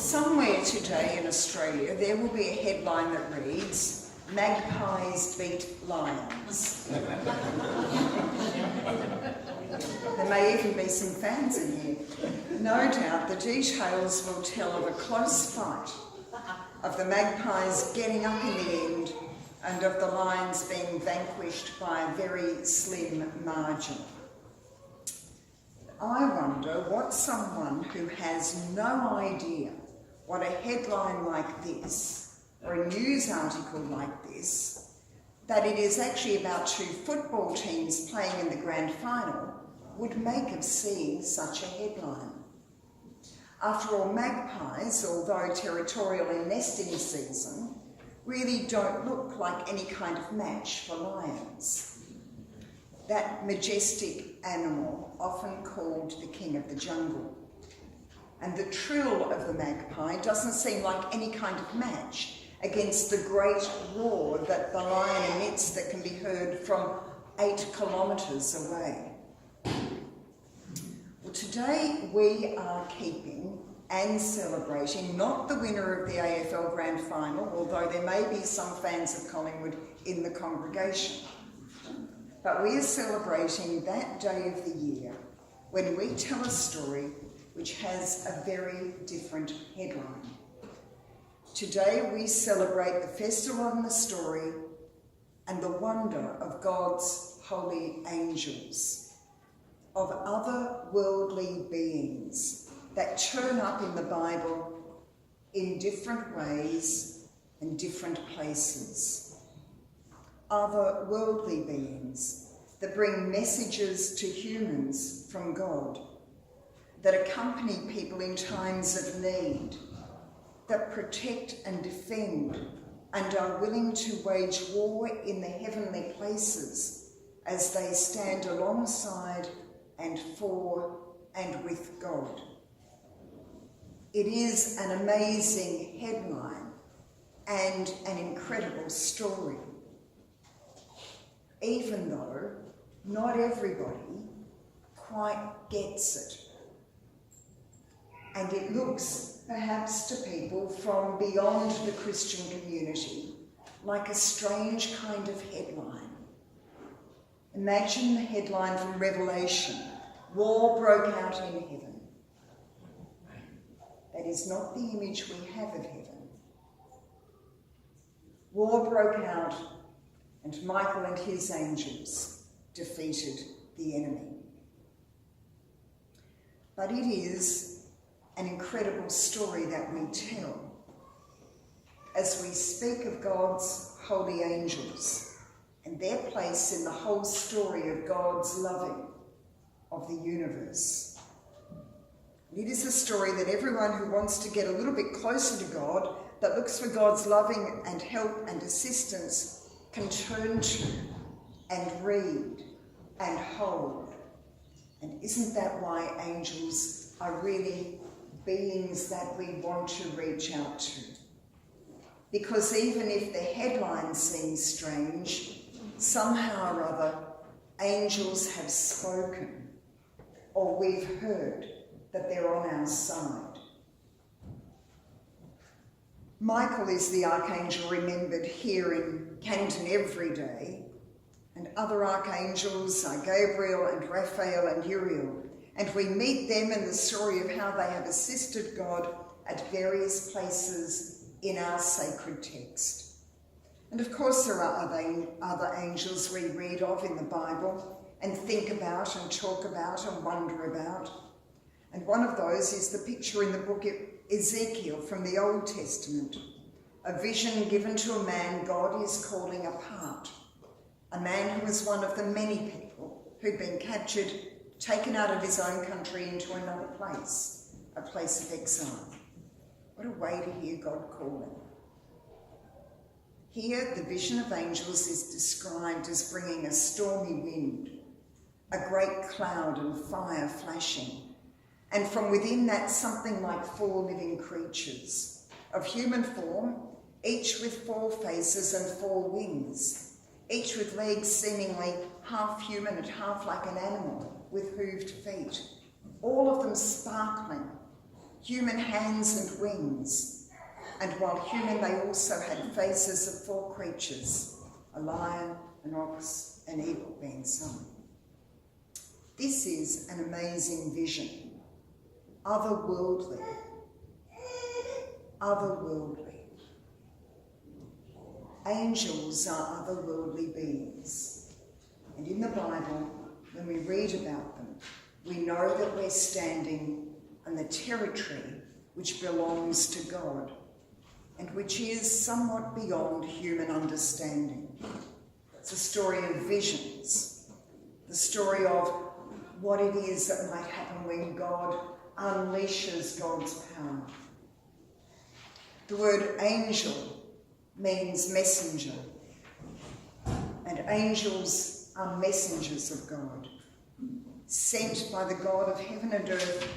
Somewhere today in Australia there will be a headline that reads, "Magpies beat lions." There may even be some fans in here. No doubt the details will tell of a close fight, of the magpies getting up in the end, and of the lions being vanquished by a very slim margin. I wonder what someone who has no idea what a headline like this, or a news article like this, that it is actually about two football teams playing in the grand final, would make of seeing such a headline. After all, magpies, although territorial in nesting season, really don't look like any kind of match for lions. That majestic animal, often called the king of the jungle. And the trill of the magpie doesn't seem like any kind of match against the great roar that the lion emits that can be heard from 8 kilometres away. Well, today we are keeping and celebrating not the winner of the AFL Grand Final, although there may be some fans of Collingwood in the congregation, but we are celebrating that day of the year when we tell a story which has a very different headline. Today we celebrate the festival and the story and the wonder of God's holy angels, of otherworldly beings that turn up in the Bible in different ways and different places. Otherworldly beings that bring messages to humans from God, that accompany people in times of need, that protect and defend and are willing to wage war in the heavenly places as they stand alongside and for and with God. It is an amazing headline and an incredible story, even though not everybody quite gets it. And it looks, perhaps to people from beyond the Christian community, like a strange kind of headline. Imagine the headline from Revelation, "War broke out in heaven." That is not the image we have of heaven. War broke out, and Michael and his angels defeated the enemy. But it is an incredible story that we tell as we speak of God's holy angels and their place in the whole story of God's loving of the universe. And it is a story that everyone who wants to get a little bit closer to God, that looks for God's loving and help and assistance, can turn to and read and hold. And isn't that why angels are really beings that we want to reach out to? Because even if the headline seems strange, somehow or other, angels have spoken, or we've heard that they're on our side. Michael is the archangel remembered here in Canton every day, and other archangels are Gabriel and Raphael and Uriel, and we meet them in the story of how they have assisted God at various places in our sacred text. And of course there are other angels we read of in the Bible and think about and talk about and wonder about. And one of those is the picture in the book of Ezekiel from the Old Testament, a vision given to a man God is calling apart, a man who was one of the many people who'd been captured, taken out of his own country into another place, a place of exile. What a way to hear God calling. Here, the vision of angels is described as bringing a stormy wind, a great cloud and fire flashing, and from within that something like 4 living creatures of human form, each with 4 faces and 4 wings, each with legs seemingly half human and half like an animal with hooved feet, all of them sparkling, human hands and wings, and while human they also had faces of 4 creatures, a lion, an ox, an eagle being some. This is an amazing vision, otherworldly. Angels are otherworldly beings, and in the Bible, when we read about them, we know that we're standing on the territory which belongs to God, and which is somewhat beyond human understanding. It's a story of visions, the story of what it is that might happen when God unleashes God's power. The word angel means messenger, and angels are messengers of God, sent by the God of heaven and earth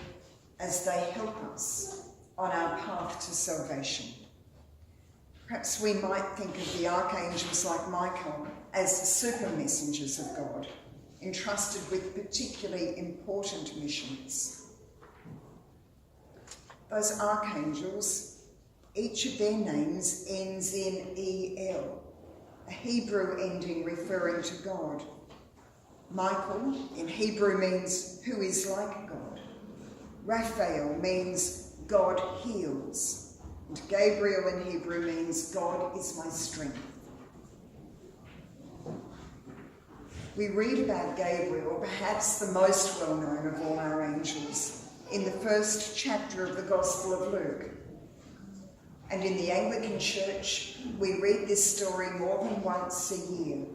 as they help us on our path to salvation. Perhaps we might think of the archangels like Michael as the super messengers of God, entrusted with particularly important missions. Those archangels, each of their names ends in El, a Hebrew ending referring to God. Michael in Hebrew means who is like God. Raphael means God heals. And Gabriel in Hebrew means God is my strength. We read about Gabriel, perhaps the most well-known of all our angels, in the first chapter of the Gospel of Luke. And in the Anglican Church, we read this story more than once a year.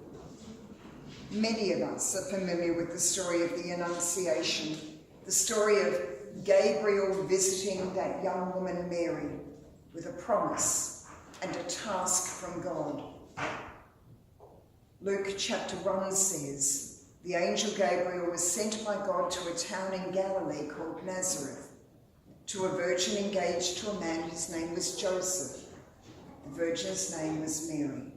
Many of us are familiar with the story of the Annunciation, the story of Gabriel visiting that young woman Mary with a promise and a task from God. Luke chapter 1 says, the angel Gabriel was sent by God to a town in Galilee called Nazareth, to a virgin engaged to a man whose name was Joseph. The virgin's name was Mary.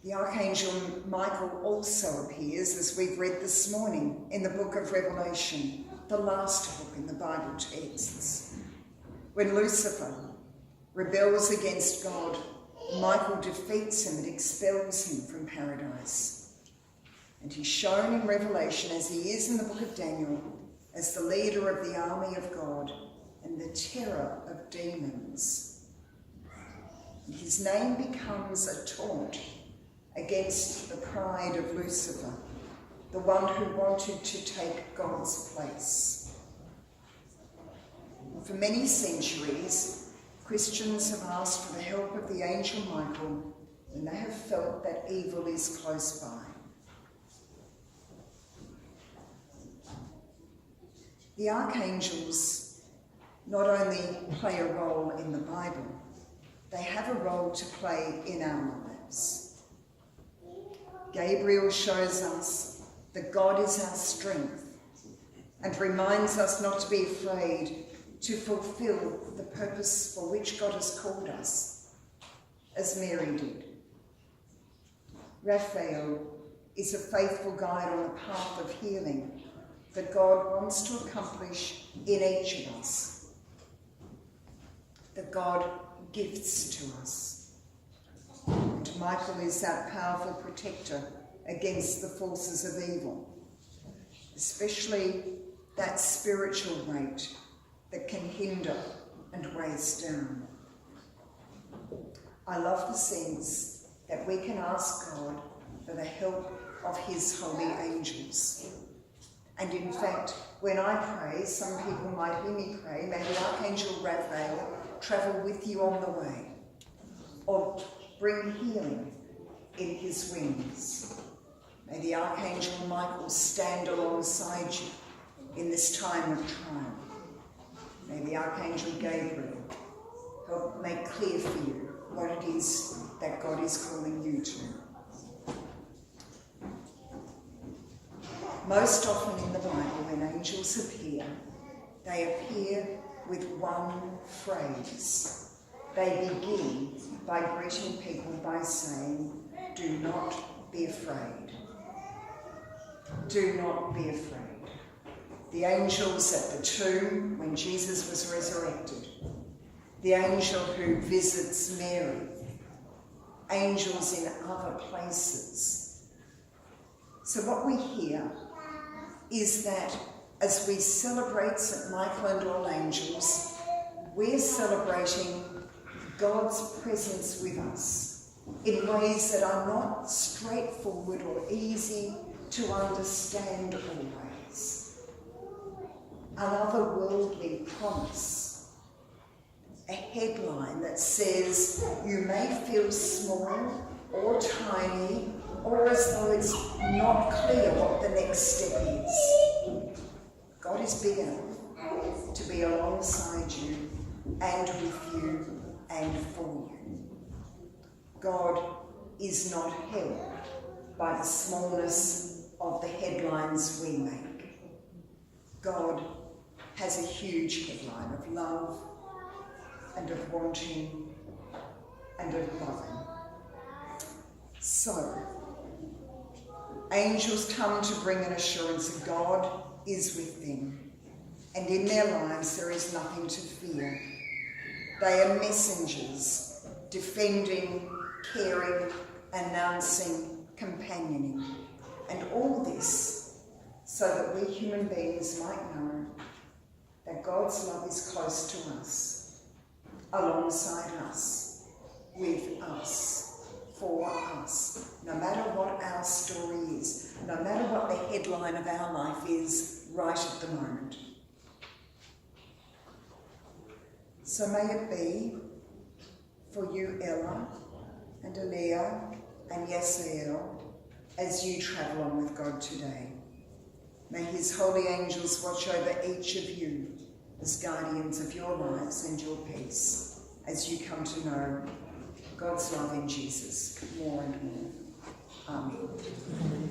The Archangel Michael also appears, as we've read this morning, in the book of Revelation, the last book in the Bible texts. When Lucifer rebels against God, Michael defeats him and expels him from paradise. And he's shown in Revelation, as he is in the book of Daniel, as the leader of the army of God and the terror of demons. And his name becomes a taunt against the pride of Lucifer, the one who wanted to take God's place. For many centuries, Christians have asked for the help of the angel Michael when they have felt that evil is close by. The archangels not only play a role in the Bible, they have a role to play in our lives. Gabriel shows us that God is our strength and reminds us not to be afraid to fulfill the purpose for which God has called us, as Mary did. Raphael is a faithful guide on the path of healing that God wants to accomplish in each of us, that God gifts to us. And Michael is that powerful protector against the forces of evil, especially that spiritual weight that can hinder and weigh us down. I love the sense that we can ask God for the help of his holy angels. And in fact, when I pray, some people might hear me pray, may the Archangel Raphael travel with you on the way, or bring healing in his wings. May the Archangel Michael stand alongside you in this time of trial. May the Archangel Gabriel help make clear for you what it is that God is calling you to. Most often in the Bible, when angels appear, they appear with one phrase. They begin by greeting people by saying, "Do not be afraid. Do not be afraid." The angels at the tomb when Jesus was resurrected. The angel who visits Mary. Angels in other places. So what we hear is that as we celebrate St. Michael and all angels, we're celebrating God's presence with us in ways that are not straightforward or easy to understand always. An otherworldly promise, a headline that says you may feel small or tiny or as though it's not clear what the next step is. God is big enough to be alongside you and with you and for you. God is not held by the smallness of the headlines we make. God has a huge headline of love and of wanting and of loving. So, angels come to bring an assurance that God is with them, and in their lives there is nothing to fear. They are messengers, defending, caring, announcing, companioning, and all this so that we human beings might know that God's love is close to us, alongside us, with us, for us, no matter what our story is, no matter what the headline of our life is right at the moment. So may it be for you, Ella, and Aliyah, and Yasiel, as you travel on with God today. May his holy angels watch over each of you as guardians of your lives and your peace, as you come to know God's love in Jesus more and more. Amen.